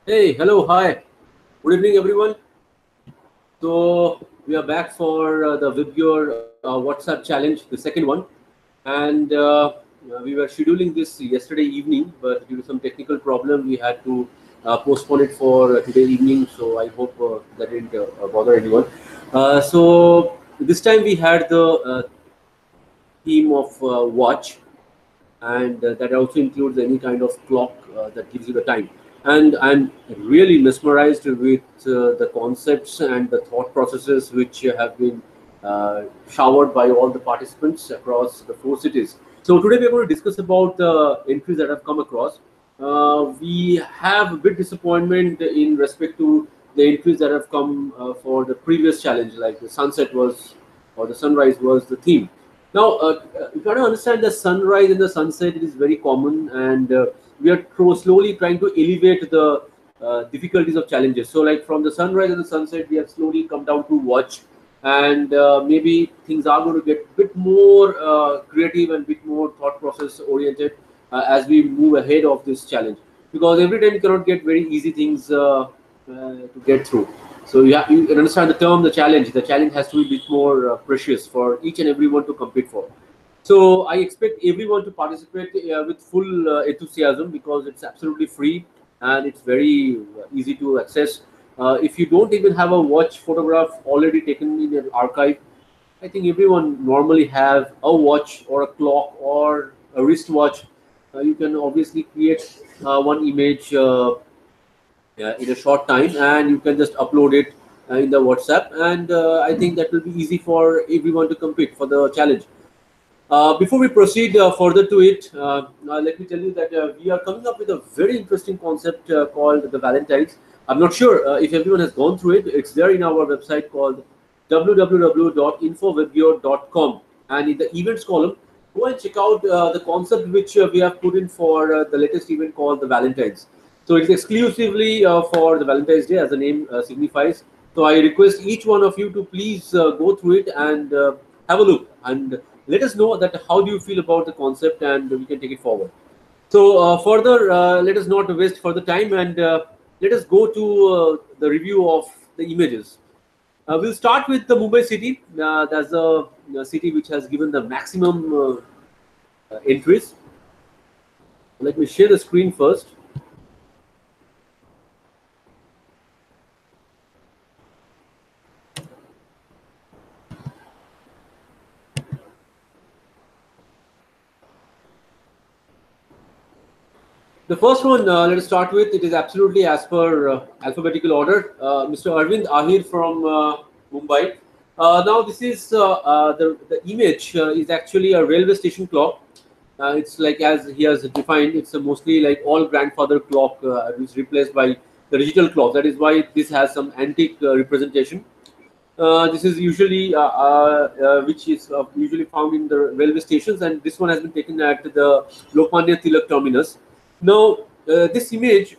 Hey, hello, hi. Good evening, everyone. So we are back for the VIBGYOR WhatsApp challenge, the second one, and we were scheduling this yesterday evening, but due to some technical problem, we had to postpone it for today evening. So I hope that didn't bother anyone. So this time we had the theme of watch, and that also includes any kind of clock that gives you the time. And I'm really mesmerized with the concepts and the thought processes which have been showered by all the participants across the 4 cities. So today we're going to discuss about the entries that I've come across. We have a bit disappointment in respect to the entries that have come for the previous challenge, like the sunset was or the sunrise was the theme. Now, you got to understand the sunrise and the sunset is very common, and we are slowly trying to elevate the difficulties of challenges. So, like from the sunrise and the sunset, we have slowly come down to watch, and maybe things are going to get a bit more creative and a bit more thought process oriented as we move ahead of this challenge. Because every time you cannot get very easy things to get through. So you can understand the term, the challenge. The challenge has to be a bit more precious for each and everyone to compete for. So I expect everyone to participate with full enthusiasm because it's absolutely free and it's very easy to access. If you don't even have a watch photograph already taken in an archive, I think everyone normally have a watch or a clock or a wristwatch. You can obviously create one image in a short time, and you can just upload it in the WhatsApp, and I think that will be easy for everyone to compete for the challenge. Before we proceed further to it, let me tell you that we are coming up with a very interesting concept called the Valentine's. I'm not sure if everyone has gone through it. It's there in our website called www.infowebgear.com, and in the events column, go and check out the concept which we have put in for the latest event called the Valentine's. So it's exclusively for the Valentine's Day, as the name signifies. So I request each one of you to please go through it and have a look and let us know that how do you feel about the concept, and we can take it forward. So further, let us not waste further time, and let us go to the review of the images. We'll start with the Mumbai city. That's the city which has given the maximum entries. Let me share the screen first. The first one, let us start with. It is absolutely as per alphabetical order. Mr. Arvind Ahir from Mumbai. Now, this is the image is actually a railway station clock. It's like as he has defined, it's a mostly like all grandfather clock, which is replaced by the digital clock. That is why this has some antique representation. This is usually which is usually found in the railway stations, and this one has been taken at the Lokmanya Tilak terminus. Now, this image,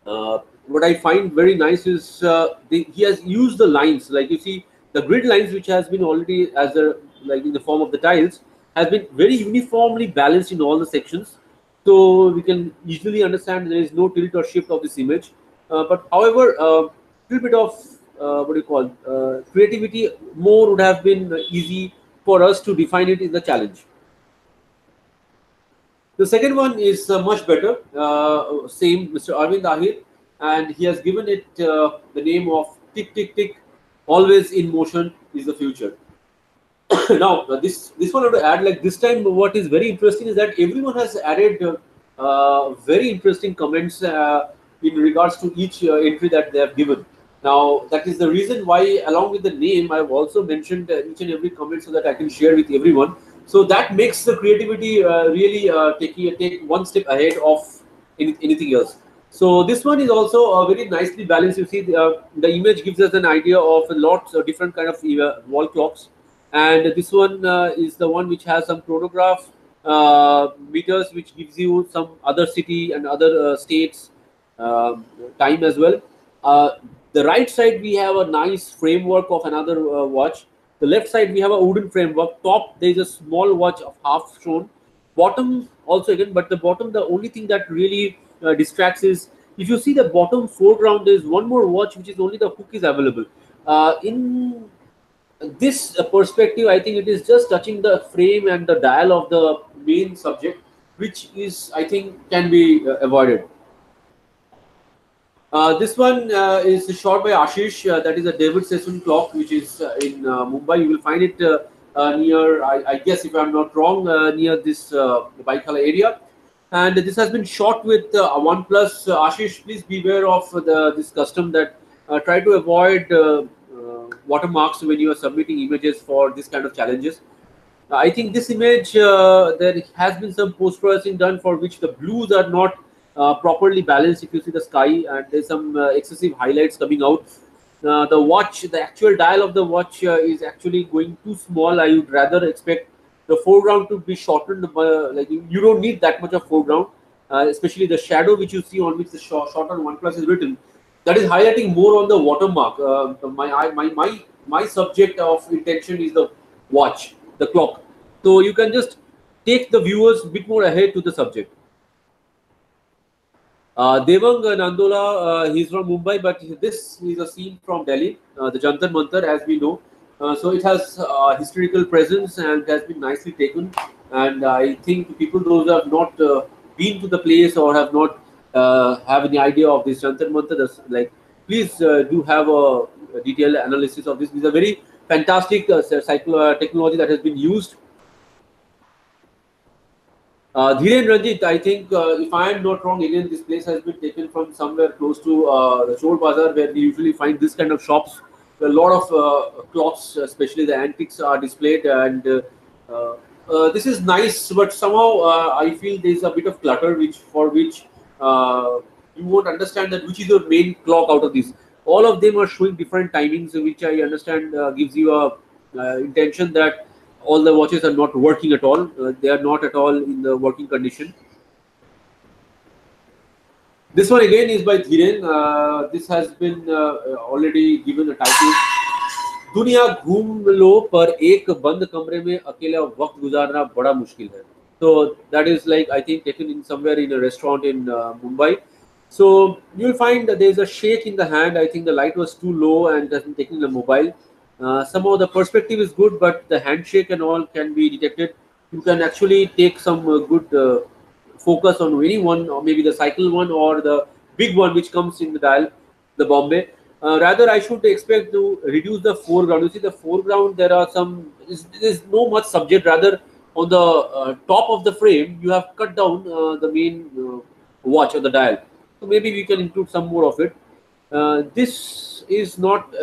what I find very nice is he has used the lines, like you see the grid lines, which has been already as a like in the form of the tiles, has been very uniformly balanced in all the sections. So we can easily understand there is no tilt or shift of this image. But however, a little bit of what do you call creativity more would have been easy for us to define it in the challenge. The second one is much better. Same Mr. Arvind Ahir, and he has given it the name of Tick Tick Tick. Always in motion is the future. Now, this one I have to add. Like this time, what is very interesting is that everyone has added very interesting comments in regards to each entry that they have given. Now, that is the reason why, along with the name, I have also mentioned each and every comment so that I can share with everyone. So that makes the creativity really take one step ahead of anything else. So this one is also very nicely balanced. You see, the image gives us an idea of a lot of different kind of wall clocks, and this one is the one which has some chronograph meters, which gives you some other city and other states time as well. The right side we have a nice framework of another watch. The left side we have a wooden framework. Top there is a small watch of half shown. Bottom also again, but the bottom, the only thing that really distracts is If you see the bottom foreground, there is one more watch which is only the hook is available. In this perspective, I think it is just touching the frame and the dial of the main subject, which is, I think, can be avoided. This one is shot by Ashish. That is a David Sesson clock, which is in Mumbai. You will find it near, I guess, if I'm not wrong, near this Baikala area. And this has been shot with OnePlus. Ashish, please beware of this custom that try to avoid watermarks when you are submitting images for this kind of challenges. I think this image, there has been some post-processing done for which the blues are not properly balanced. If you see the sky, and there's some excessive highlights coming out. The watch, the actual dial of the watch is actually going too small. I would rather expect the foreground to be shortened. Like you don't need that much of foreground, especially the shadow which you see on which the short on OnePlus is written. That is highlighting more on the watermark. My subject of intention is the watch, the clock. So you can just take the viewers a bit more ahead to the subject. Devang Nandola, he's from Mumbai, but this is a scene from Delhi, the Jantar Mantar, as we know. So it has historical presence and has been nicely taken. And I think people, those who have not been to the place or have not have any idea of this Jantar Mantar, like, please do have a detailed analysis of this. This is a very fantastic technology that has been used. Dhiren Ranjit, I think, if I am not wrong, again, this place has been taken from somewhere close to the Chor Bazaar, where we usually find this kind of shops. A lot of clocks, especially the antiques, are displayed, and this is nice. But somehow, I feel there is a bit of clutter, for which you won't understand that which is your main clock out of this. All of them are showing different timings, which I understand gives you a intention that all the watches are not working at all. They are not at all in the working condition. This one again is by Dhiren. This has been already given a title. दुनिया घूम लो पर एक बंद कमरे में अकेला वक्त गुजारना बड़ा मुश्किल है. So that is like, I think, taken in somewhere in a restaurant in Mumbai. So you'll find that there's a shake in the hand. I think the light was too low and has been taken in the mobile. Somehow the perspective is good, but the handshake and all can be detected. You can actually take some good focus on any one, or maybe the cycle one or the big one which comes in the dial, the Bombay. Rather, I should expect to reduce the foreground. You see the foreground, there are some, there's no much subject. Rather, on the top of the frame, you have cut down the main watch or the dial. So maybe we can include some more of it. This is not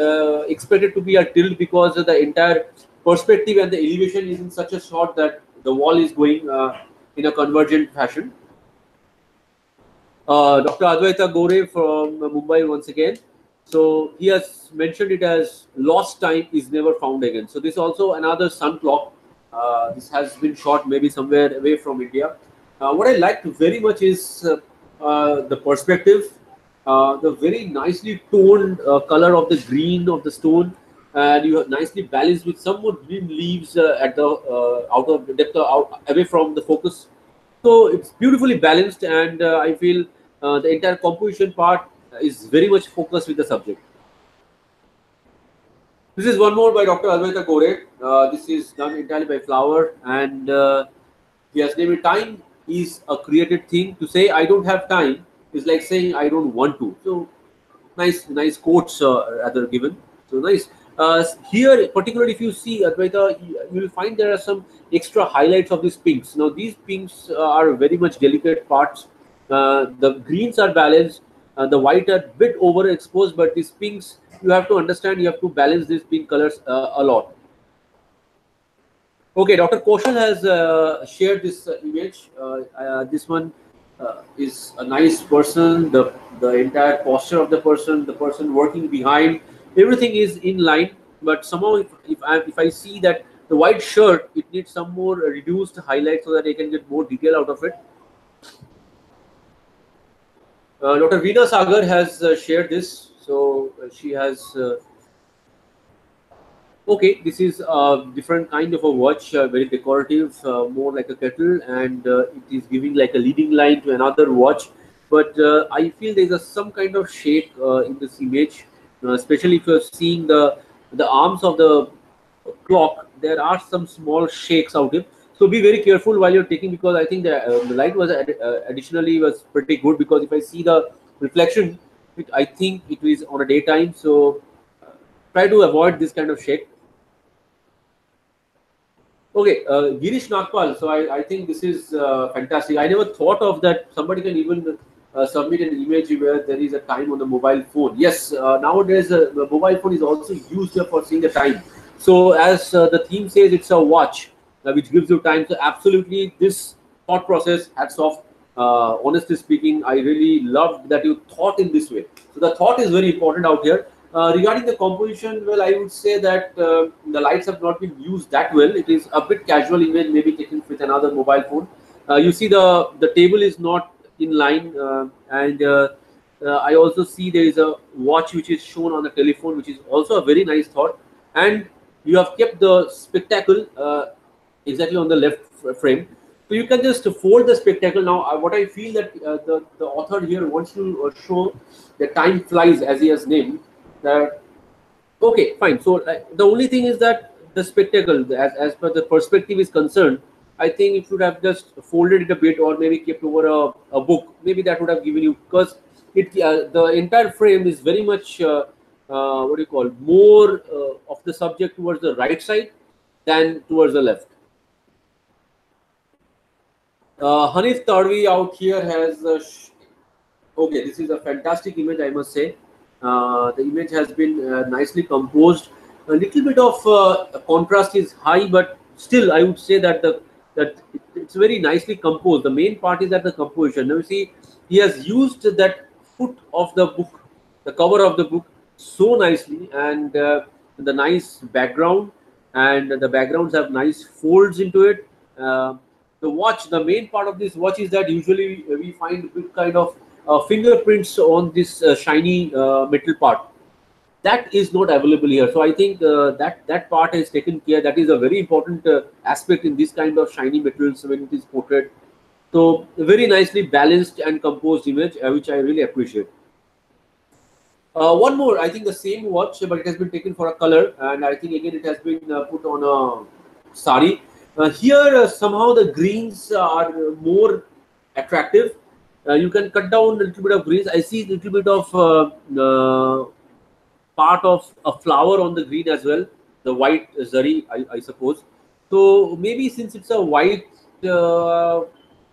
expected to be a tilt, because the entire perspective and the elevation is in such a shot that the wall is going in a convergent fashion. Dr. Advaita Gore from Mumbai once again. So he has mentioned it as lost time is never found again. So this is also another sun clock. This has been shot maybe somewhere away from India. What I liked very much is the perspective, the very nicely toned color of the green of the stone, and you have nicely balanced with some more green leaves at the out of the depth away from the focus. So it's beautifully balanced, and I feel the entire composition part is very much focused with the subject. This is one more by Dr. Advaita Gore. This is done entirely by Flower, and he has named it "Time is a created thing." To say I don't have time is like saying I don't want to. So nice quotes rather given. So nice. Here, particularly if you see Advaita, you will find there are some extra highlights of these pinks. Now these pinks are very much delicate parts. The greens are balanced. The white are a bit overexposed, but these pinks, you have to understand, you have to balance these pink colors a lot. Okay, Dr. Kaushal has shared this image. This one is a nice person. The entire posture of the person working behind, everything is in line. But somehow, if I see that the white shirt, it needs some more reduced highlight so that I can get more detail out of it. Dr. Veena Sagar has shared this. So she has. Okay, this is a different kind of a watch, very decorative, more like a kettle, and it is giving like a leading line to another watch. but I feel there's some kind of shake in this image, especially if you're seeing the arms of the clock. There are some small shakes out here, so be very careful while you're taking, because I think the light was additionally was pretty good, because if I see the reflection, I think it is on a daytime, so try to avoid this kind of shake. Okay, Girish Nagpal. So I think this is fantastic. I never thought of that. Somebody can even submit an image where there is a time on the mobile phone. Yes, nowadays the mobile phone is also used for seeing the time. So as the theme says, it's a watch which gives you time. So absolutely, this thought process, hats off. Honestly speaking, I really loved that you thought in this way. So the thought is very important out here. Regarding the composition, well, I would say that the lights have not been used that well. It is a bit casual image, maybe taken with another mobile phone. You see the table is not in line, and I also see there is a watch which is shown on the telephone, which is also a very nice thought. And you have kept the spectacle exactly on the left frame. So you can just fold the spectacle. Now, what I feel that the author here wants to show the time flies, as he has named. That okay, fine. So the only thing is that the spectacle, as per the perspective is concerned, I think it should have just folded it a bit, or maybe kept over a book. Maybe that would have given you, because it the entire frame is very much what do you call, more of the subject towards the right side than towards the left. Hanif Tarvi out here has okay, this is a fantastic image, I must say. The image has been nicely composed. A little bit of contrast is high, but still, I would say that it's very nicely composed. The main part is that the composition. Now you see, he has used that foot of the book, the cover of the book, so nicely, and the nice background, and the backgrounds have nice folds into it. The watch, the main part of this watch is that usually we find good kind of fingerprints on this shiny metal part. That is not available here. So I think that part is taken care. That is a very important aspect in this kind of shiny metals when it is portrayed. So a very nicely balanced and composed image, which I really appreciate. One more, I think the same watch, but it has been taken for a color, and I think again it has been put on a sari. Here, somehow the greens are more attractive. You can cut down a little bit of greens. I see a little bit of part of a flower on the green as well, the white zari, I suppose. So maybe since it's a white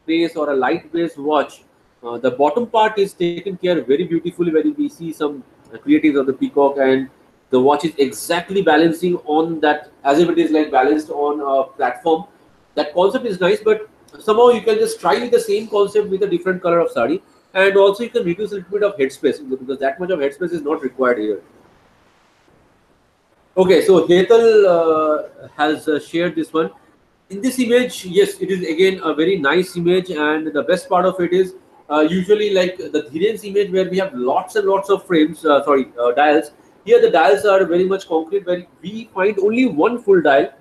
base or a light base watch, the bottom part is taken care very beautifully when we see some creatives of the peacock, and the watch is exactly balancing on that as if it is like balanced on a platform. That concept is nice, but somehow you can just try with the same concept with a different color of sari, and also you can reduce a little bit of headspace, because that much of headspace is not required here. Okay, so Hetal has shared this one. In this image, yes, it is again a very nice image, and the best part of it is usually like the Dhiren's image where we have lots and lots of frames, dials. Here the dials are very much concrete, where we find only one full dial.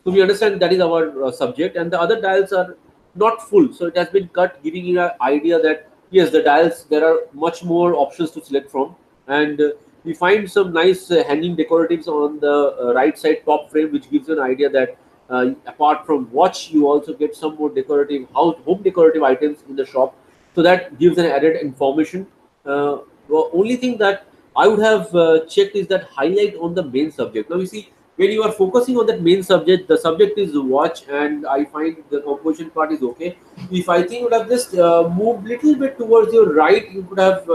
So we understand that is our subject, and the other dials are not full. So it has been cut, giving you an idea that yes, the dials, there are much more options to select from, and we find some nice hanging decoratives on the right side top frame, which gives you an idea that apart from watch, you also get some more decorative home decorative items in the shop. So that gives an added information. The only thing that I would have checked is that highlight on the main subject. Now you see, when you are focusing on that main subject, the subject is watch, and I find the composition part is okay. If I think you would have just moved little bit towards your right, you could have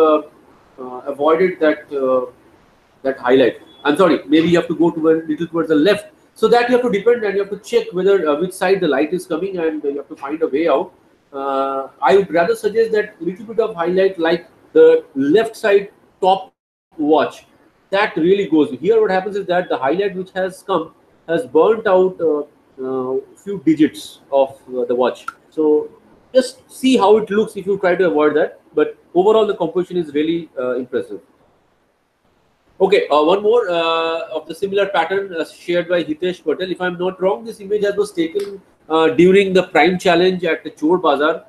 avoided that highlight. I'm sorry, maybe you have to go to a little towards the left. So that you have to depend, and you have to check whether which side the light is coming, and you have to find a way out. I would rather suggest that little bit of highlight, like the left side top watch, that really goes. Here what happens is that the highlight which has come has burnt out few digits of the watch. So just see how it looks if you try to avoid that. But overall, the composition is really impressive. Okay, one more of the similar pattern shared by Hitesh Patel. If I'm not wrong, this image was taken during the Prime Challenge at the Chor Bazaar.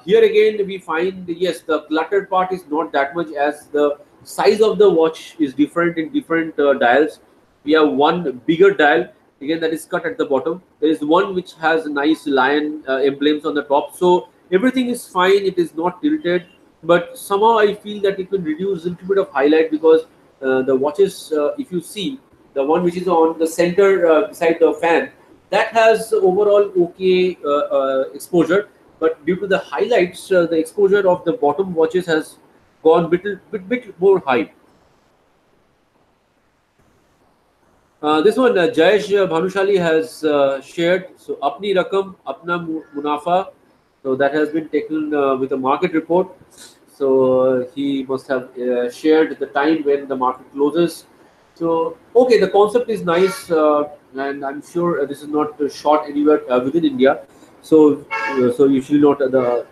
Here again, we find, yes, the cluttered part is not that much, as the size of the watch is different in different dials. We have one bigger dial again that is cut at the bottom. There is one which has nice lion emblems on the top. So everything is fine. It is not tilted, but somehow I feel that it will reduce a little bit of highlight, because the watches, if you see the one which is on the center beside the fan, that has overall okay exposure, but due to the highlights, the exposure of the bottom watches has gone bit more high. This one, Jayesh Bhanushali has shared. So, apni rakam, apna munafa. So that has been taken with a market report. So he must have shared the time when the market closes. So okay, the concept is nice, and I'm sure this is not shot anywhere within India. So so usually not the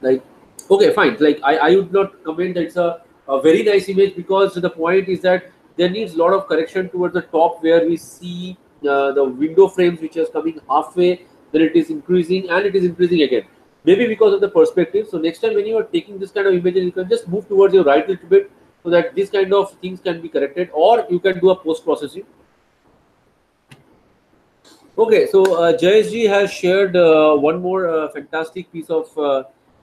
like, okay, fine, like I would not comment that it's a very nice image, because the point is that there needs a lot of correction towards the top, where we see the window frames which is coming halfway, then it is increasing and it is increasing again, maybe because of the perspective. So next time when you are taking this kind of images, you can just move towards your right a little bit, so that this kind of things can be corrected, or you can do a post processing. Okay, so Jayesh ji has shared one more fantastic piece of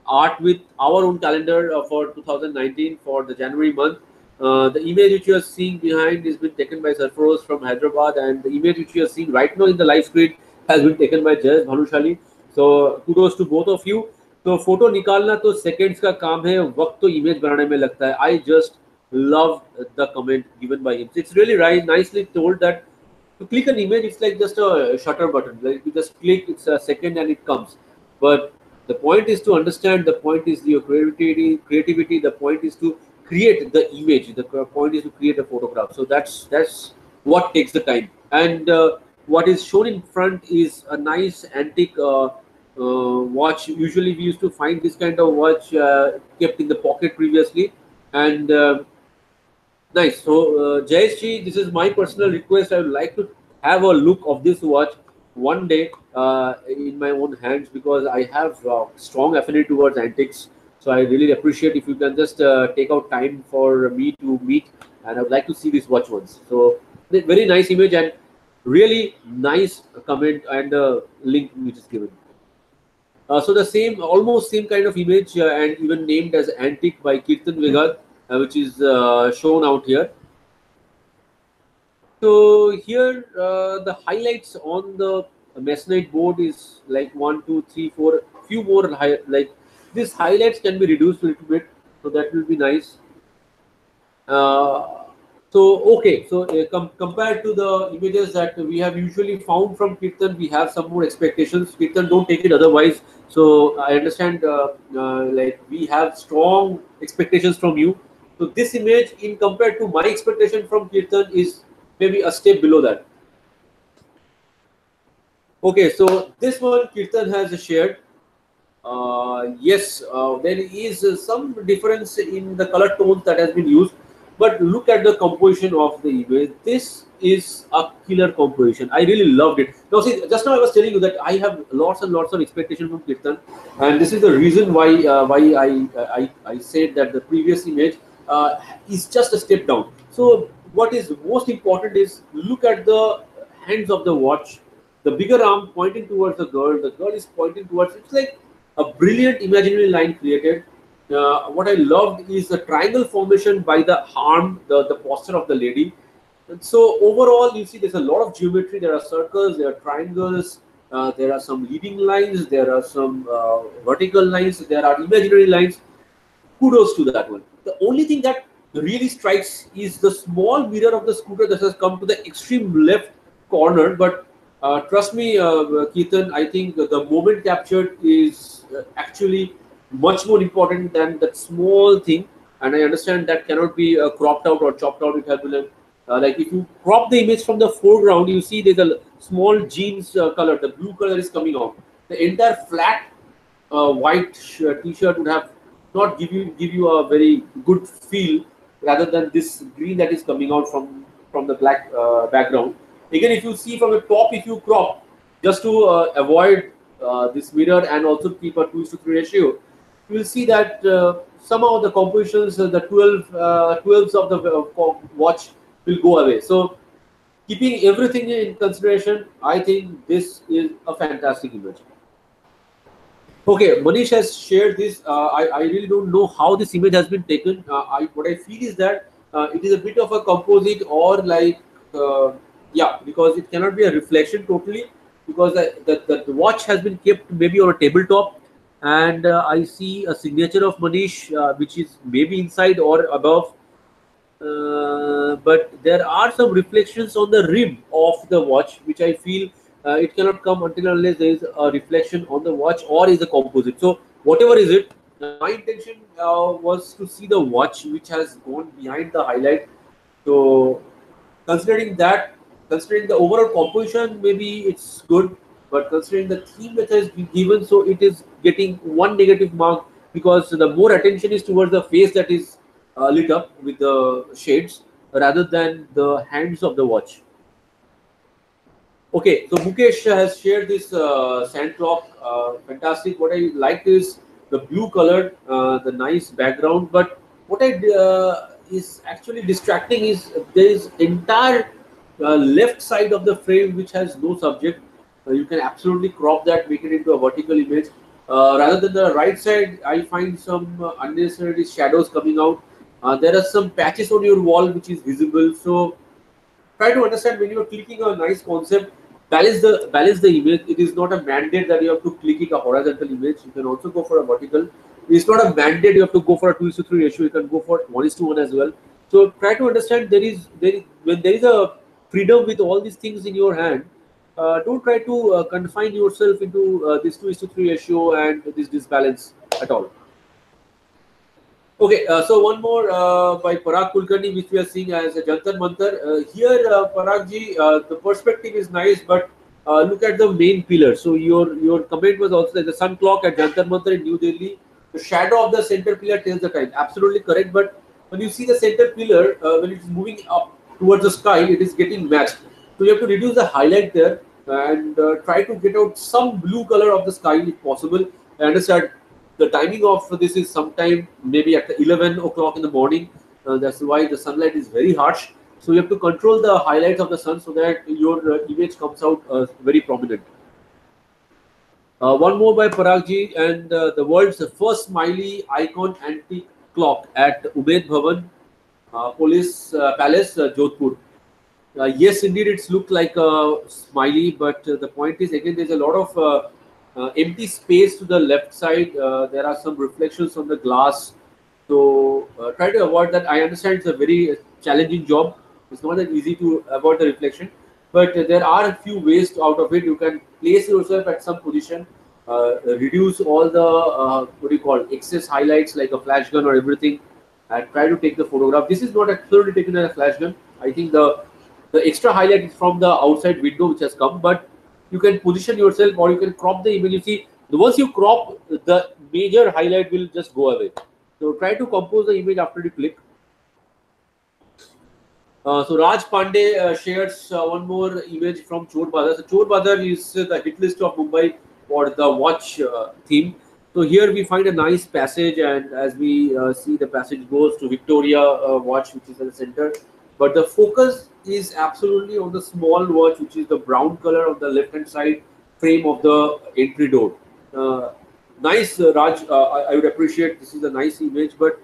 art with our own calendar for 2019 for the January month. The image which you are seeing behind is been taken by Sarfaroz from Hyderabad, and the image which you are seeing right now in the live screen has been taken by Jayesh Bhanushali. So kudos to both of you. तो photo निकालना तो seconds का काम है, वक्त तो image बनाने में लगता है. I just love the comment given by him. It's really right, nicely told that to click an image, it's like just a shutter button. Like you just click, it's a second and it comes. But the point is to understand. The point is your creativity. The point is to create the image. The point is to create a photograph. So that's what takes the time. And what is shown in front is a nice antique watch. Usually, we used to find this kind of watch kept in the pocket previously, and nice. So, Jayesh ji, this is my personal request. I would like to have a look of this watch one day in my own hands, because I have strong affinity towards antiques. So, I really appreciate if you can just take out time for me to meet, and I would like to see this watch once. So, very nice image and really nice comment and link which is given. So the same, almost same kind of image and even named as antique by Kirtan Vigad, which is shown out here. So here the highlights on the Masonite board is like 1, 2, 3, 4, few more like these highlights can be reduced a little bit, so that will be nice. So okay, so compared to the images that we have usually found from Kirtan, we have some more expectations. Kirtan, don't take it otherwise. So I understand, like we have strong expectations from you. So this image, in compared to my expectation from Kirtan, is maybe a step below that. Okay, so this one Kirtan has shared. Yes, there is some difference in the color tones that has been used, but look at the composition of the image. This is a killer composition. I really loved it. Now, see, just now I was telling you that I have lots and lots of expectation from Kirtan, and this is the reason why I said that the previous image is just a step down. So, what is most important is look at the hands of the watch. The bigger arm pointing towards the girl. The girl is pointing towards. It's like a brilliant imaginary line created. What I loved is the triangle formation by the arm, the posture of the lady. And so overall, you see there's a lot of geometry. There are circles, there are triangles, there are some leading lines, there are some vertical lines, there are imaginary lines. Kudos to that one. The only thing that really strikes is the small mirror of the scooter that has come to the extreme left corner. But trust me, Keaton, I think the moment captured is actually much more important than that small thing. And I understand that cannot be cropped out or chopped out. It has been like if you crop the image from the foreground, you see there's a small jeans color. The blue color is coming out. The entire flat white t-shirt would have not give you a very good feel, rather than this green that is coming out from the black background. Again, if you see from the top, if you crop just to avoid this mirror and also keep a 2:3 ratio, you will see that somehow the compositions, the 12s of the watch will go away. So keeping everything in consideration, I think this is a fantastic image. Okay, Manish has shared this. I really don't know how this image has been taken. What I feel is that it is a bit of a composite or like, yeah, because it cannot be a reflection totally, because the watch has been kept maybe on a tabletop, and I see a signature of Manish, which is maybe inside or above. But there are some reflections on the rim of the watch, which I feel it cannot come until unless there is a reflection on the watch or is a composite. So whatever is it, my intention was to see the watch which has gone behind the highlight. So considering that, considering the overall composition, maybe it's good, but considering the theme that has been given, so it is getting one negative mark, because the more attention is towards the face that is lit up with the shades rather than the hands of the watch. Okay, so Mukesh has shared this sand clock. Fantastic. What I liked is the blue color, the nice background. But what is actually distracting is there is entire left side of the frame which has no subject. You can absolutely crop that, make it into a vertical image. Rather than the right side, I find some unnecessary shadows coming out. There are some patches on your wall which is visible. So try to understand, when you are clicking a nice concept, balance the image. It is not a mandate that you have to click it a horizontal image. You can also go for a vertical. It's not a mandate you have to go for a 2:3 ratio. You can go for 1:1 as well. So try to understand, when there is a freedom with all these things in your hand. Don't try to confine yourself into this 2:3 ratio and this disbalance at all. Okay, so one more by Parag Kulkarni, which we are seeing as a Jantar Mantar. Here, Parag ji, the perspective is nice, but look at the main pillar. So your comment was also that the sun clock at Jantar Mantar in New Delhi, the shadow of the center pillar tells the time. Absolutely correct. But when you see the center pillar, when it is moving up towards the sky, it is getting matched. So you have to reduce the highlight there and try to get out some blue color of the sky if possible. I understand the timing of this is sometime maybe at 11 o'clock in the morning. That's why the sunlight is very harsh. So you have to control the highlights of the sun so that your image comes out very prominent. One more by Paragji, and the world's first smiley icon antique clock at Umaid Bhavan Police Palace, Jodhpur. Yes, indeed, it's looked like a smiley, but the point is, again, there's a lot of empty space to the left side. There are some reflections on the glass. So try to avoid that. I understand it's a very challenging job. It's not that easy to avoid the reflection, but there are a few ways out of it. You can place yourself at some position, reduce all the what do you call, excess highlights like a flash gun or everything, and try to take the photograph. This is not actually taken as a flash gun. I think the extra highlight is from the outside window which has come, but you can position yourself or you can crop the image. You see, once you crop, the major highlight will just go away. So try to compose the image after you click. So Raj Pandey shares one more image from Chor Bazar. So Chor Bazar is the hit list of Mumbai for the watch theme. So here we find a nice passage, and as we see, the passage goes to Victoria watch, which is at the center. But the focus is absolutely on the small watch, which is the brown color of the left-hand side frame of the entry door. Nice, Raj. I would appreciate, this is a nice image, but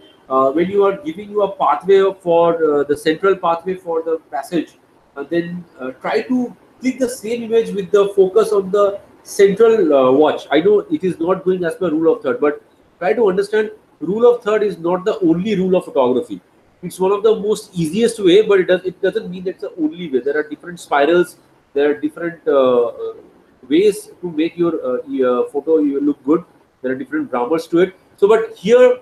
when you are giving you a pathway for the central pathway for the passage, then try to click the same image with the focus on the central watch. I know it is not going as per rule of third, but try to understand, rule of third is not the only rule of photography. It's one of the most easiest way, but it doesn't mean it's the only way. There are different spirals. There are different ways to make your photo look good. There are different grammars to it. So, but here,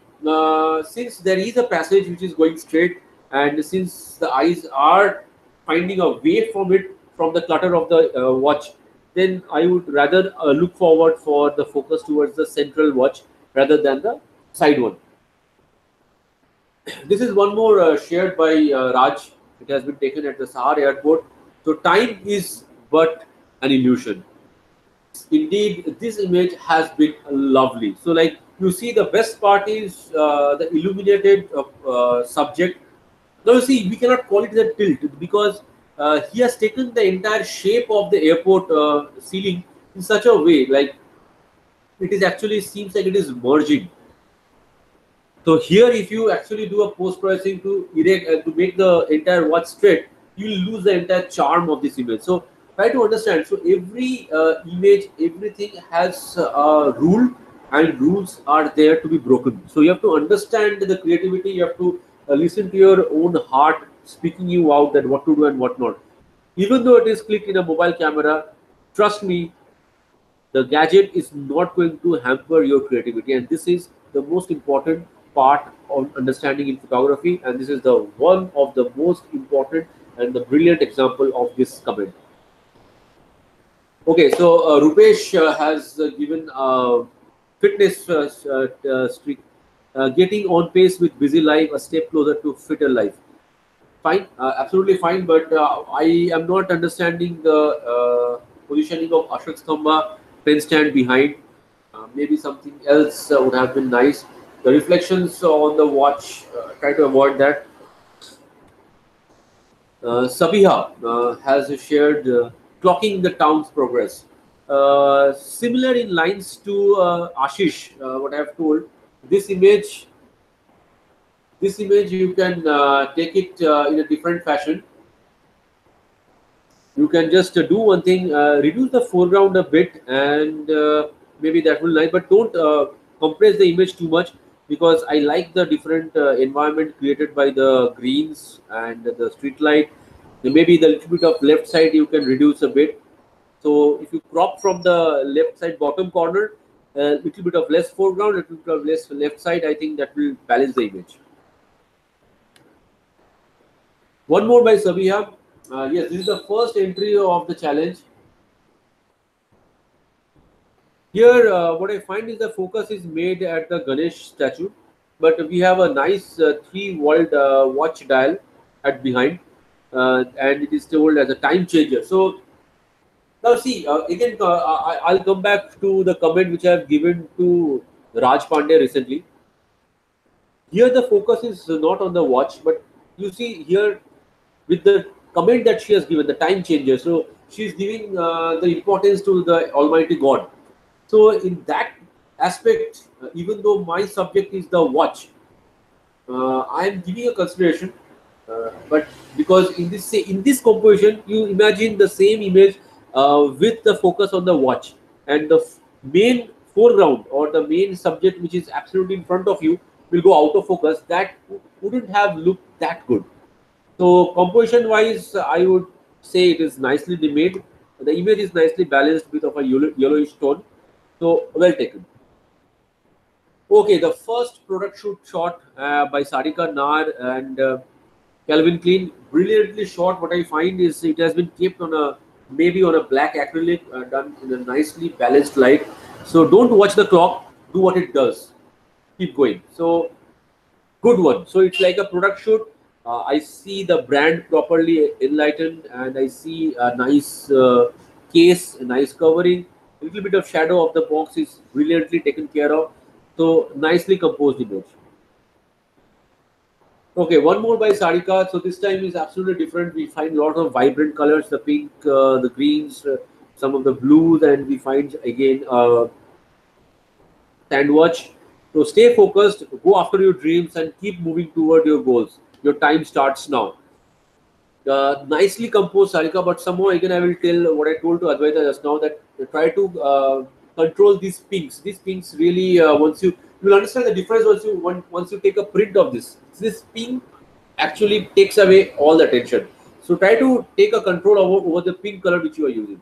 since there is a passage which is going straight, and since the eyes are finding a way from it, from the clutter of the watch, then I would rather look forward for the focus towards the central watch rather than the side one. This is one more shared by Raj. It has been taken at the Sahar airport. So time is but an illusion. indeed, this image has been lovely. So, like you see, the best part is the illuminated subject. Now, you see, we cannot call it the tilt because he has taken the entire shape of the airport ceiling in such a way, like it is actually seems like it is merging. So here, if you actually do a post processing to erect to make the entire watch straight, you will lose the entire charm of this image. So try to understand. So every image, everything has a rule, and rules are there to be broken. So you have to understand the creativity. You have to listen to your own heart speaking you out that what to do and what not. Even though it is clicked in a mobile camera, trust me, the gadget is not going to hamper your creativity, and this is the most important part of understanding in photography, and this is the one of the most important and the brilliant example of this comment. Okay, so Rupesh has given fitness streak, getting on pace with busy life, a step closer to fitter life. Fine, absolutely fine, but I am not understanding the positioning of Ashok Stamba pen stand behind. Maybe something else would have been nice. The reflections on the watch, try to avoid that. Sabiha has shared clocking the town's progress. Similar in lines to Ashish, what I have told. This image, this image you can take it in a different fashion. You can just do one thing, reduce the foreground a bit, and maybe that will nice, but don't compress the image too much, because I like the different environment created by the greens and the street light. Then maybe the little bit of left side you can reduce a bit. So if you crop from the left side bottom corner, a little bit of less foreground, a little bit of less left side, I think that will balance the image. One more by Sabiha. Yes, this is the first entry of the challenge. Here, what I find is the focus is made at the Ganesh statue, but we have a nice 3 volt watch dial at behind, and it is told as a time changer. So now see, again, I'll come back to the comment which I have given to Raj Pandey recently. Here the focus is not on the watch, but you see here with the comment that she has given, the time changer. So she's giving the importance to the Almighty God. So in that aspect, even though my subject is the watch, I am giving a consideration. But because in this composition, you imagine the same image with the focus on the watch, and the main foreground or the main subject which is absolutely in front of you will go out of focus. That wouldn't have looked that good. So composition wise, I would say it is nicely made. The image is nicely balanced with of a yellowish tone. So well taken. Okay, the first product shoot shot by Sarika Nar and Calvin Klein, brilliantly shot. What I find is it has been kept on a maybe on a black acrylic, done in a nicely balanced light. So don't watch the clock. Do what it does. Keep going. So good one. So it's like a product shoot. I see the brand properly enlightened, and I see a nice case, a nice covering. A little bit of shadow of the box is brilliantly taken care of. So nicely composed image. Okay, one more by Sarika. So this time is absolutely different. We find a lot of vibrant colors: the pink, the greens, some of the blues, and we find again sandwich. So stay focused, go after your dreams, and keep moving toward your goals. Your time starts now. Nicely composed, Sarika, but somehow again I will tell what I told to Advaita just now, that try to control these pinks. These pinks really once you will understand the difference once you take a print of this. This pink actually takes away all the attention. So try to take a control over the pink color which you are using.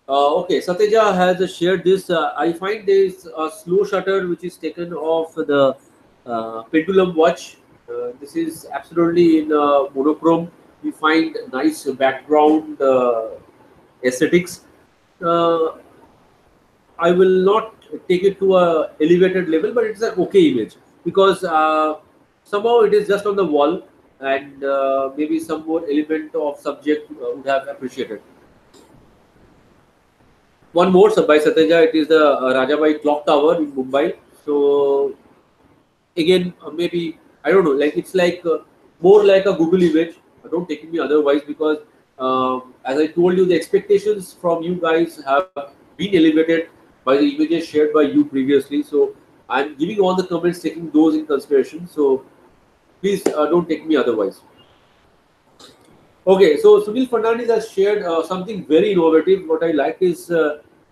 Okay, Satyaja has shared this. I find there is a slow shutter which is taken off the pendulum watch. This is absolutely in monochrome. We find nice background aesthetics. Uh, I will not take it to a elevated level, but it's an okay image because somehow it is just on the wall, and maybe some more element of subject would have appreciated. One more by Satyaja, it is the Rajabai Clock Tower in Mumbai. So again, maybe I don't know, like it's like more like a Google image. Don't take me otherwise, because as I told you, the expectations from you guys have been elevated by the images shared by you previously. So I'm giving all the comments, taking those in consideration. So please don't take me otherwise. Okay, so Sunil Fernandez has shared something very innovative. What I like is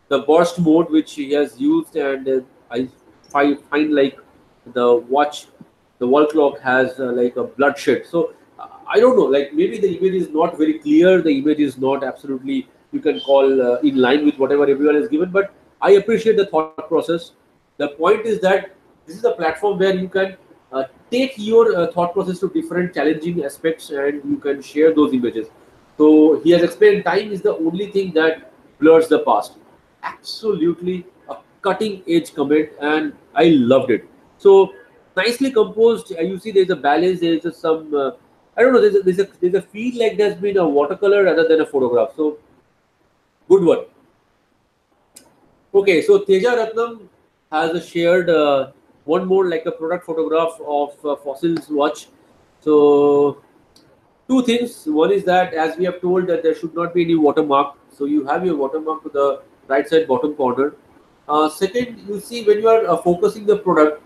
the burst mode which he has used, and I find like the watch, the wall clock has like a bloodshed. So I don't know, like maybe the image is not very clear. The image is not absolutely, you can call in line with whatever everyone has given. But I appreciate the thought process. The point is that this is a platform where you can take your thought process to different challenging aspects, and you can share those images. So he has explained time is the only thing that blurs the past. Absolutely a cutting edge comment, and I loved it. So nicely composed. You see, there's a balance. There's some I don't know. There's a feel like there's been a watercolor rather than a photograph. So good one. Okay, so Teja Ratnam has shared one more like a product photograph of Fossil's watch. So two things. One is that, as we have told, that there should not be any watermark. So you have your watermark to the right side bottom corner. Second, you see when you are focusing the product,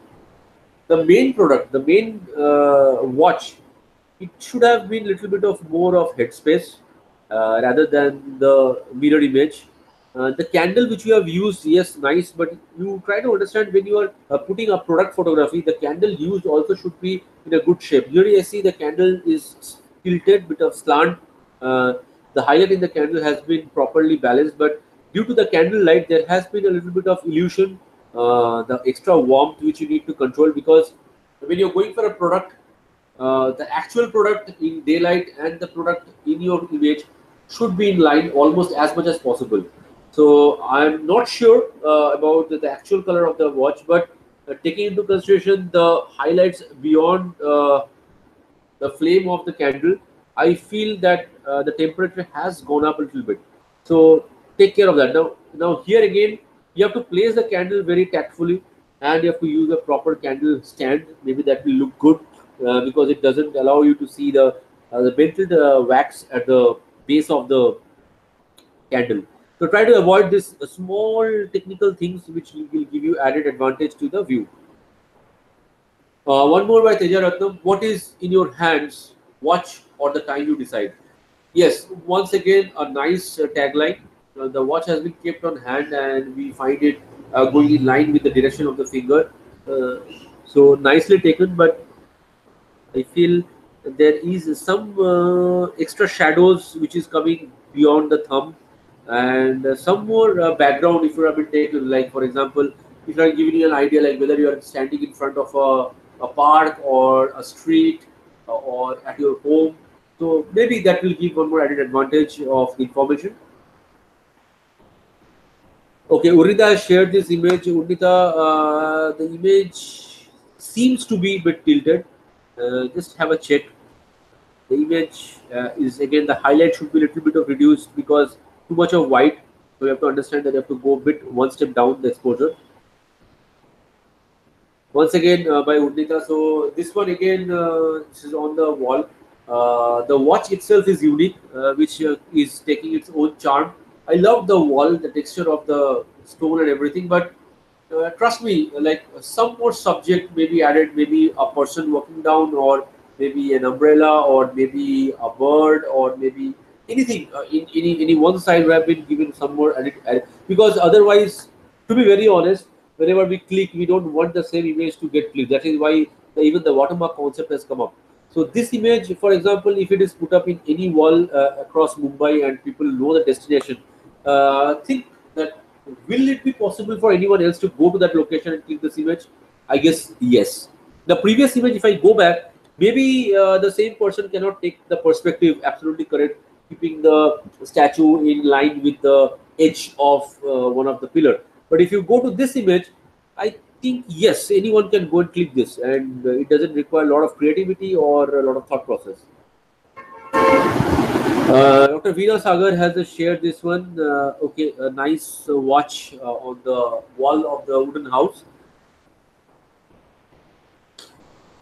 the main watch, it should have been little bit of more of headspace rather than the mirror image. The candle which you have used, yes, nice, but you try to understand when you are putting a product photography, the candle used also should be in a good shape. Here you see the candle is tilted, bit of slant. Uh, the highlight in the candle has been properly balanced, but due to the candle light, there has been a little bit of illusion, the extra warmth which you need to control, because when you're going for a product, the actual product in daylight and the product in your image should be in line almost as much as possible. So I'm not sure about the actual color of the watch, but taking into consideration the highlights beyond the flame of the candle, I feel that the temperature has gone up a little bit. So take care of that. Now here again, you have to place the candle very tactfully, and you have to use a proper candle stand. Maybe that will look good because it doesn't allow you to see the vented wax at the base of the candle. So try to avoid this small technical things which will give you added advantage to the view. One more by Teja Ratnam. What is in your hands? Watch or the time you decide. Yes, once again, a nice tagline. The watch has been kept on hand, and we find it going in line with the direction of the finger. Uh, so nicely taken, but I feel there is some extra shadows which is coming beyond the thumb, and some more background if you have been taken. Like for example, if I am giving you an idea, like whether you are standing in front of a park or a street or at your home, so maybe that will give one more added advantage of the information. Okay, Urita has shared this image. Urita, the image seems to be a bit tilted. Just have a check. The image is again, the highlight should be a little bit of reduced because too much of white. So you have to understand that you have to go a bit one step down the exposure. Once again by Urnita. So this one again, this is on the wall. The watch itself is unique, which is taking its own charm. I love the wall, the texture of the stone and everything, but trust me, like some more subject may be added, maybe a person walking down, or maybe an umbrella, or maybe a bird, or maybe anything in any one side we have been given some more added, because otherwise, to be very honest, whenever we click, we don't want the same image to get clicked. That is why even the watermark concept has come up. So this image, for example, if it is put up in any wall across Mumbai and people know the destination, think that will it be possible for anyone else to go to that location and click this image? I guess yes. The previous image, if I go back, maybe the same person cannot take the perspective absolutely correct, keeping the statue in line with the edge of one of the pillar. But if you go to this image, I think yes, anyone can go and click this, and it doesn't require a lot of creativity or a lot of thought process. Dr. Veena Sagar has shared this one. Okay, a nice watch on the wall of the wooden house.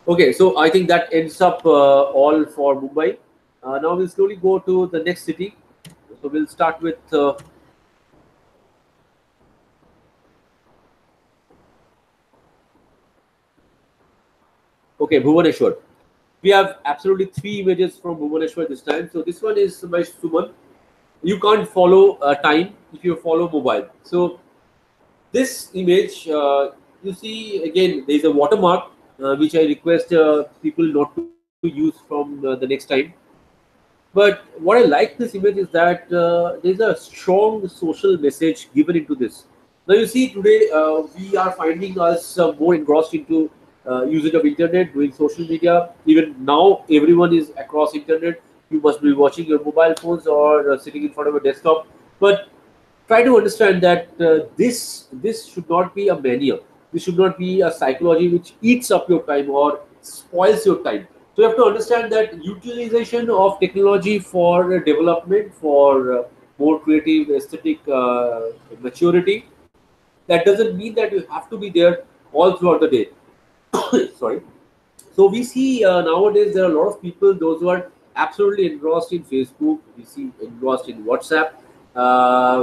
Okay, so I think that ends up all for Mumbai. Now we'll slowly go to the next city. So we'll start with okay, Bhubaneswar. We have absolutely three images from Bhubaneswar this time. So this one is by Suman. You can't follow time if you follow mobile. So this image, you see again, there is a watermark which I request people not to use from the next time. But what I like this image is that there is a strong social message given into this. Now you see today we are finding us more engrossed into usage of internet, doing social media. Even now, everyone is across internet. You must be watching your mobile phones or sitting in front of a desktop. But try to understand that this should not be a mania. This should not be a psychology which eats up your time or spoils your time. So you have to understand that utilization of technology for development, for more creative aesthetic maturity, that doesn't mean that you have to be there all throughout the day. Sorry. So we see nowadays there are a lot of people, those who are absolutely engrossed in Facebook, we see engrossed in WhatsApp.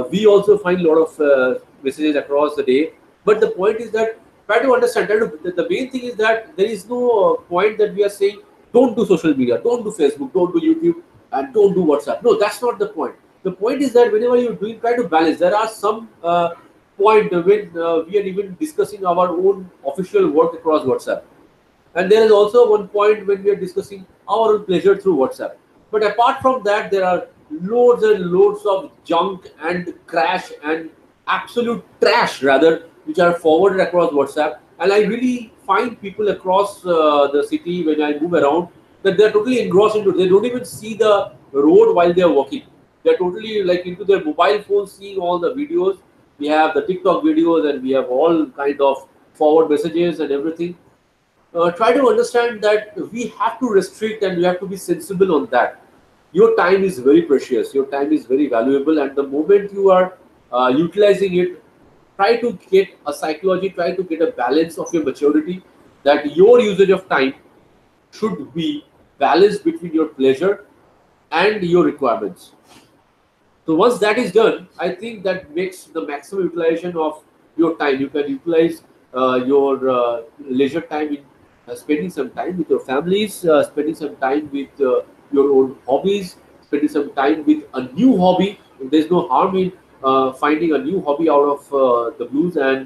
We also find a lot of messages across the day. But the point is that try to understand. The main thing is that there is no point that we are saying don't do social media, don't do Facebook, don't do YouTube, and don't do WhatsApp. No, that's not the point. The point is that whenever you're doing, try to balance. There are some point when we are even discussing our own official work across WhatsApp. And there is also one point when we are discussing our own pleasure through WhatsApp. But apart from that, there are loads and loads of junk and crash and absolute trash, rather, which are forwarded across WhatsApp. And I really find people across the city when I move around that they're totally engrossed into it. They don't even see the road while they're walking. They're totally like into their mobile phone, seeing all the videos. We have the TikTok videos and we have all kind of forward messages and everything. Try to understand that we have to restrict and we have to be sensible on that. Your time is very precious, your time is very valuable, and the moment you are utilizing it, try to get a psychology, try to get a balance of your maturity, that your usage of time should be balanced between your pleasure and your requirements. So once that is done, I think that makes the maximum utilization of your time. You can utilize your leisure time in spending some time with your families, spending some time with your own hobbies, spending some time with a new hobby. There's no harm in finding a new hobby out of the blues, and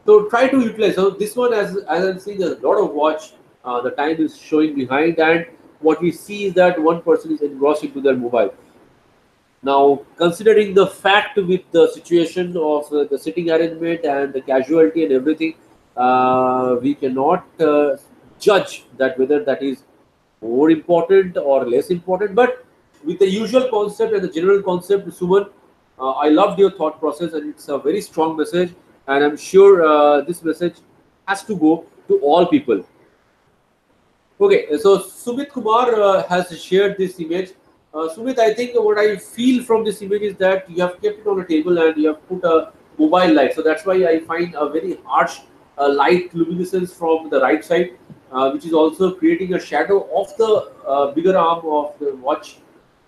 so try to utilize. So this one, as I'm seeing, there's a lot of watch. The time is showing behind, and what we see is that one person is engrossed into their mobile. Now, considering the fact with the situation of the sitting arrangement and the casualty and everything, we cannot judge that whether that is more important or less important. But with the usual concept and the general concept, Suman, I loved your thought process, and it's a very strong message. And I'm sure this message has to go to all people. Okay, so Sumit Kumar has shared this image. Sumit, I think what I feel from this image is that you have kept it on a table and you have put a mobile light. So that's why I find a very harsh light luminescence from the right side, which is also creating a shadow of the bigger arm of the watch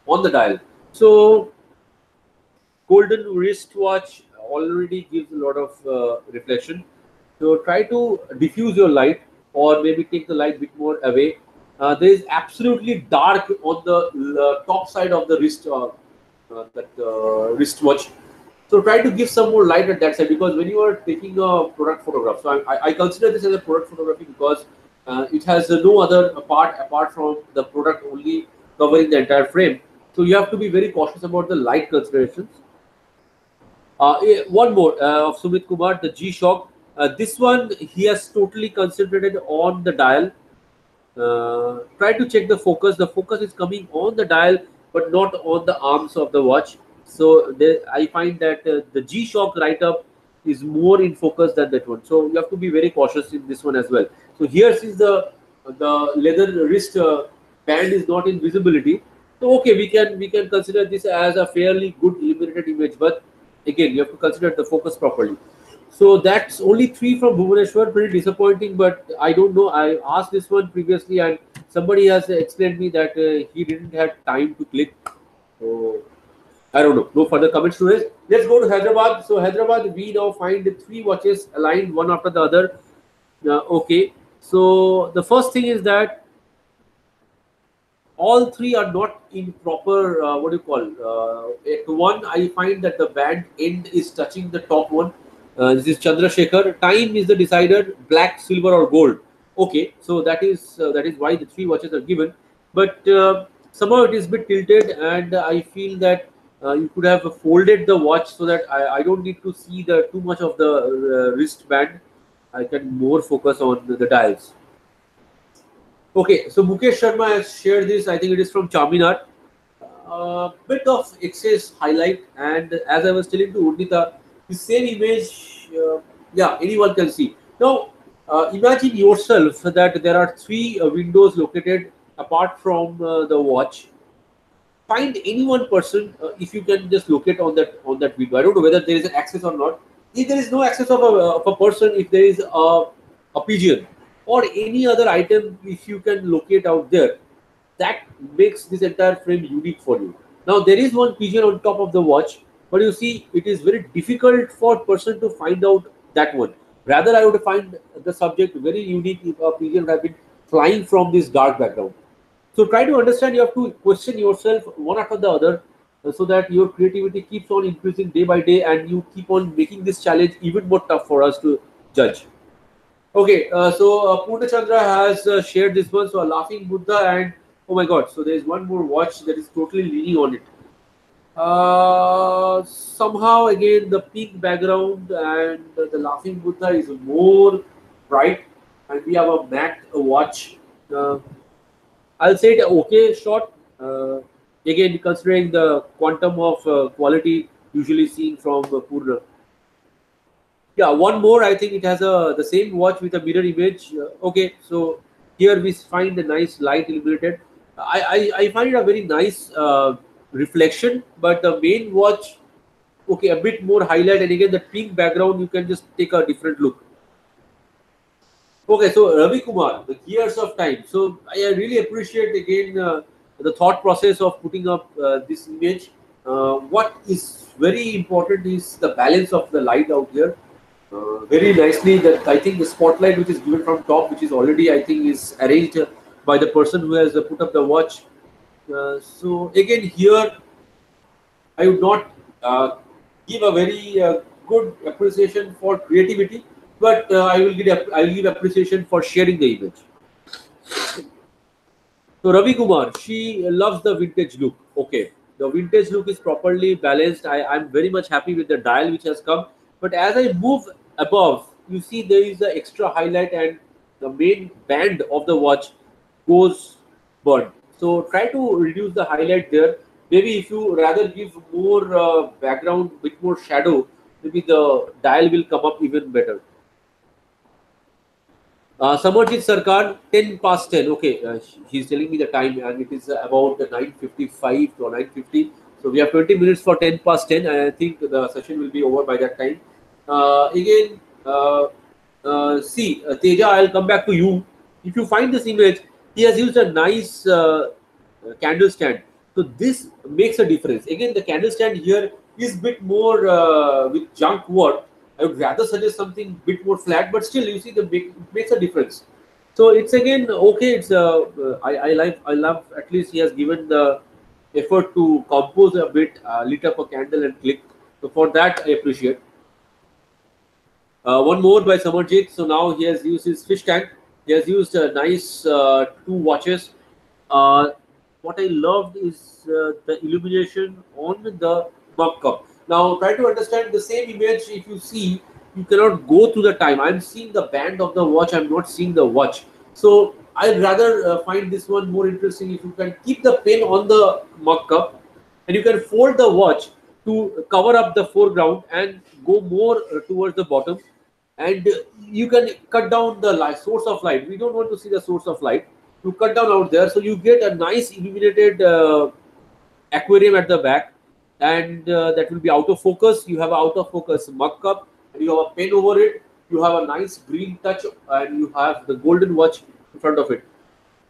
on the dial. So golden wristwatch already gives a lot of reflection. So try to diffuse your light or maybe take the light a bit more away. There is absolutely dark on the top side of the wristwatch. So try to give some more light at that side, because when you are taking a product photograph, so I consider this as a product photography because it has no other part apart from the product only covering the entire frame. So you have to be very cautious about the light considerations. One more of Sumit Kumar, the G-Shock. This one, he has totally concentrated on the dial. Try to check the focus. The focus is coming on the dial, but not on the arms of the watch. So I find that the G-Shock write-up is more in focus than that one. So you have to be very cautious in this one as well. So here, since the leather wrist band is not in visibility, So okay, we can consider this as a fairly good illuminated image, but again you have to consider the focus properly. So that's only three from Bhubaneswar. Pretty disappointing, but I don't know. I asked this one previously, and somebody has explained me that he didn't have time to click. So I don't know. No further comments to this. Let's go to Hyderabad. So Hyderabad, we now find three watches aligned one after the other. Okay. So the first thing is that all three are not in proper what do you call at one. I find that the band end is touching the top one. This is Chandrasekhar. Time is the decider, black, silver or gold. Okay, so that is why the three watches are given, but somehow it is a bit tilted, and I feel that you could have folded the watch so that I don't need to see the too much of the wristband. I can more focus on the dials. Okay, so Mukesh Sharma has shared this. I think it is from Charminar. Bit of excess highlight, and as I was telling to Urdita, the same image, yeah, anyone can see. Now, imagine yourself that there are three windows located apart from the watch. Find any one person if you can just locate on that window. I don't know whether there is an access or not. If there is no access of a person, if there is a pigeon or any other item, if you can locate out there, that makes this entire frame unique for you. Now there is one pigeon on top of the watch, but you see it is very difficult for person to find out that one. Rather, I would find the subject very unique if a pigeon had been flying from this dark background. So try to understand. You have to question yourself one after the other, so that your creativity keeps on increasing day by day, and you keep on making this challenge even more tough for us to judge. Okay, so Purna Chandra has shared this one. So a laughing Buddha, and oh my God, so there is one more watch that is totally leaning on it. Somehow again the pink background and the laughing Buddha is more bright, and we have a matte watch. Uh, I'll say it okay shot. Again, considering the quantum of quality usually seen from Purna. Yeah, one more. I think it has the same watch with a mirror image. Okay, so here we find the nice light illuminated. I find it a very nice reflection, but the main watch, okay, a bit more highlight, and again the pink background, you can just take a different look. Okay, so Ravi Kumar, the gears of time. So I really appreciate again the thought process of putting up this image. What is very important is the balance of the light out here. Very nicely, that I think the spotlight which is given from top, which is already I think is arranged by the person who has put up the watch. So again here I would not give a very good appreciation for creativity, but I will give appreciation for sharing the image. So Ravi Kumar, she loves the vintage look. Okay, the vintage look is properly balanced. I'm very much happy with the dial which has come. But as I move above, you see there is an extra highlight, and the main band of the watch goes burnt. So try to reduce the highlight there. Maybe if you rather give more background, bit more shadow, maybe the dial will come up even better. Samarjit Sarkar, 10 past 10. Okay, he's telling me the time, and it is about 9:55 to 9:50. So we have 20 minutes for 10 past 10. And I think the session will be over by that time. Again, see, Teja, I'll come back to you. If you find this image, he has used a nice candle stand. So this makes a difference. Again, the candle stand here is bit more with junk work. I would rather suggest something bit more flat, but still, you see, it makes a difference. So it's again okay. It's I love at least he has given the effort to compose a bit, lit up a candle and click. So for that I appreciate. One more by Samarjit. So now he has used his fish tank. He has used a nice two watches. Uh, what I loved is the illumination on the mug cup. Now try to understand the same image. If you see, you cannot go through the time. I'm seeing the band of the watch. I'm not seeing the watch. So I'd rather find this one more interesting if you can keep the pen on the mug cup, and you can fold the watch to cover up the foreground and go more towards the bottom, and you can cut down the light, source of light. We don't want to see the source of light. You cut down out there, so you get a nice illuminated aquarium at the back, and that will be out of focus. You have an out of focus mug cup, and you have a pen over it. You have a nice green touch, and you have the golden watch in front of it.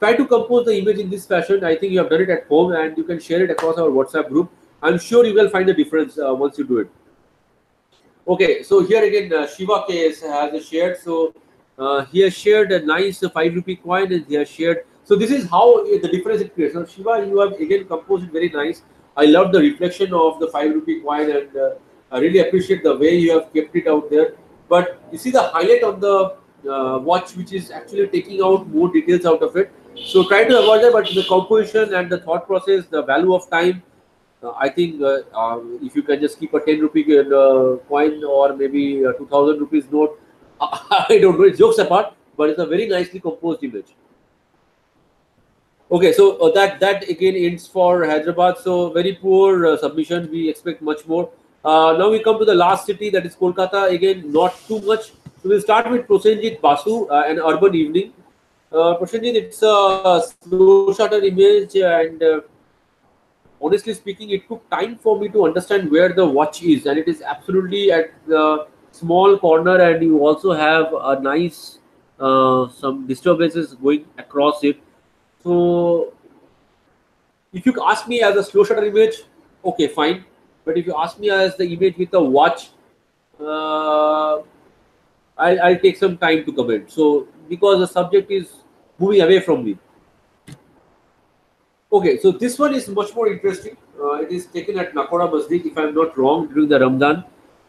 Try to compose the image in this fashion. I think you have done it at home, and you can share it across our WhatsApp group. I'm sure you will find the difference once you do it. Okay, so here again, Shiva KS has shared. So he has shared a nice 5 rupee coin, and he has shared. So this is how the difference it creates. So Shiva, you have again composed it very nice. I love the reflection of the 5 rupee coin, and I really appreciate the way you have kept it out there. But you see the highlight on the watch, which is actually taking out more details out of it. So try to avoid that, but the composition and the thought process, the value of time, I think if you can just keep a 10 rupee coin, or maybe a 2000 rupees note, I don't know, jokes apart, but it's a very nicely composed image. Okay, so that again ends for Hyderabad. So very poor submission. We expect much more. Now we come to the last city, that is Kolkata. Again, not too much. So we'll start with Prosenjit Basu, an urban evening. Prosenjit, it's a slow shutter image, and honestly speaking, it took time for me to understand where the watch is, and it is absolutely at the small corner, and you also have a nice some disturbances going across it. So if you ask me as a slow shutter image, okay, fine. But if you ask me as the image with a watch, uh, I'll take some time to comment. So because the subject is moving away from me. Okay, so this one is much more interesting. It is taken at Nakoda Masjid, if I'm not wrong, during the Ramadan.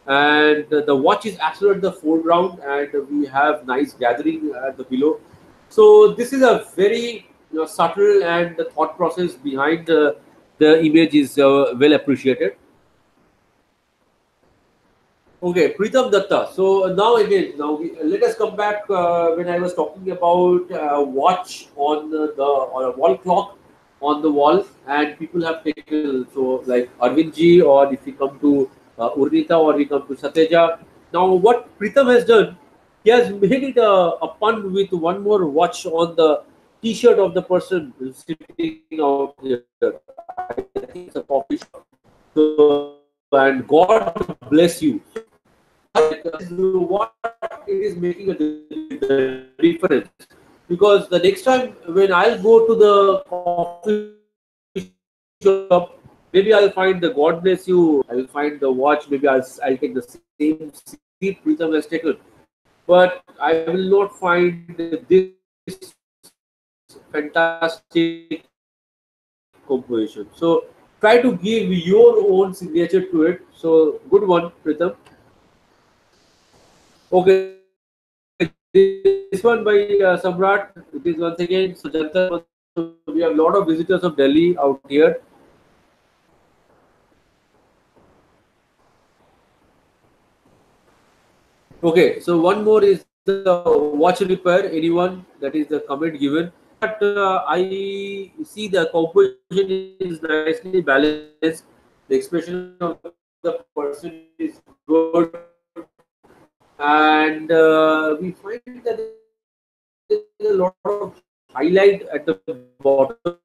And the watch is absolutely at the foreground, and we have nice gathering at the below. So this is a very subtle, and the thought process behind the image is well appreciated. Okay, Pritam Datta. So now again, let us come back when I was talking about watch on the or a wall clock on the wall, and people have taken, so like Arvind ji, or if we come to Urnita, or we come to Sateja. Now what Pritam has done, he has made it a pun with one more watch on the T-shirt of the person sitting out here. I think it's a coffee shop. So, and God bless you. What it is making a difference, because the next time when I'll go to the coffee shop, maybe I'll find the God bless you, I'll find the watch, maybe I'll take the same seat Pritam has taken, but I will not find this fantastic composition. So try to give your own signature to it. So good one, Pritam. Okay, this one by Samrat. It is once again Sujata. So we have a lot of visitors of Delhi out here. Okay, so one more is the watch repair. Anyone, that is the comment given. But I see the composition is nicely balanced. The expression of the person is good, and we find that there is a lot of highlight at the bottom,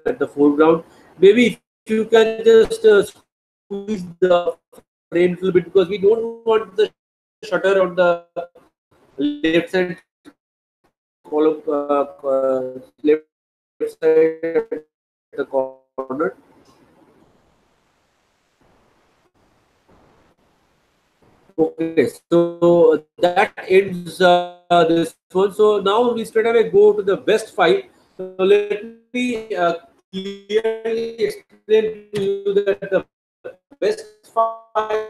at the foreground. Maybe if you can just squeeze the frame a little bit, because we don't want the shutter on the left side column, left side at the corner. Okay, so that ends this one. So now we straight away go to the best five. So let me clearly explain to you that the best five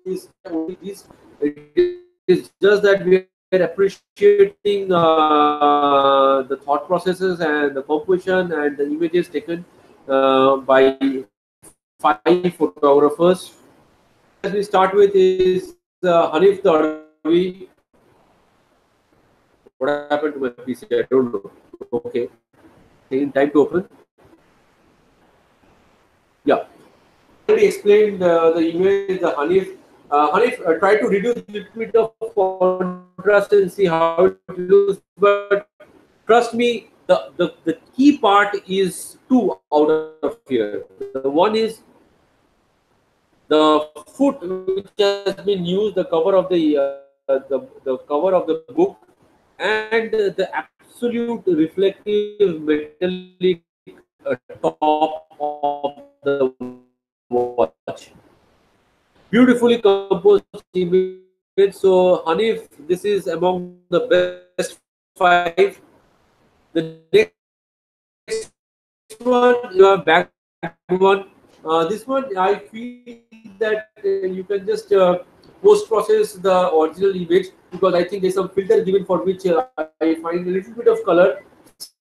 is only this. It is just that we are appreciating the thought processes and the composition and the images taken by 5 photographers. As we start with is Hanif Tadvi. What happened to my PC? I don't know. Okay, taking time to open. Yeah, already explained the image. The Hanif. Hanif, try to reduce a little bit of contrast and see how it looks. But trust me, the key part is two out of here. The one is the foot which has been used, the cover of the cover of the book, and the absolute reflective metallic top of the watch. Beautifully composed image. So Hanif, this is among the best five. The next one, you have backed one. This one I feel that you can just post process the original image, because I think there's some filter given for which I find a little bit of color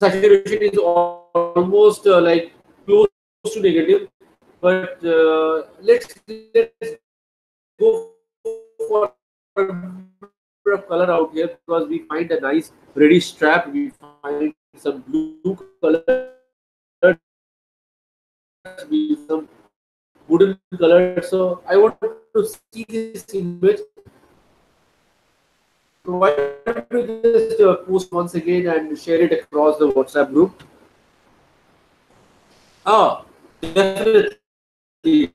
saturation is almost like close to negative. But let's go for a bit of color out here, because we find a nice ready strap. We find some blue colors. We find some wooden colors. We find some wooden colors. So I want to see this image. So why don't you just post it once again and share it across the WhatsApp group? Definitely.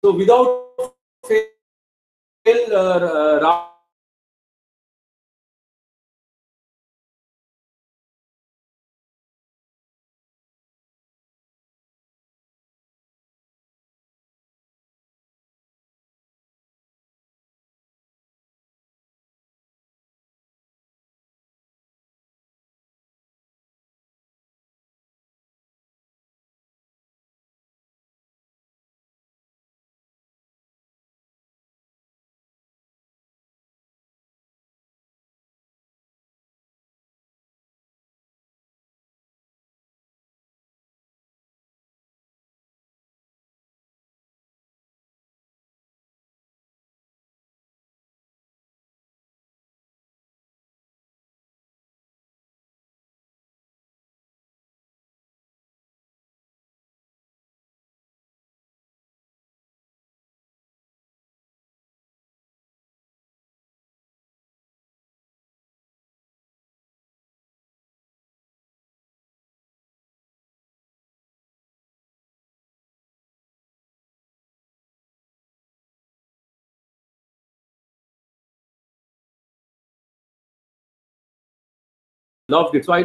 So without fail, Rahul, loved it. So I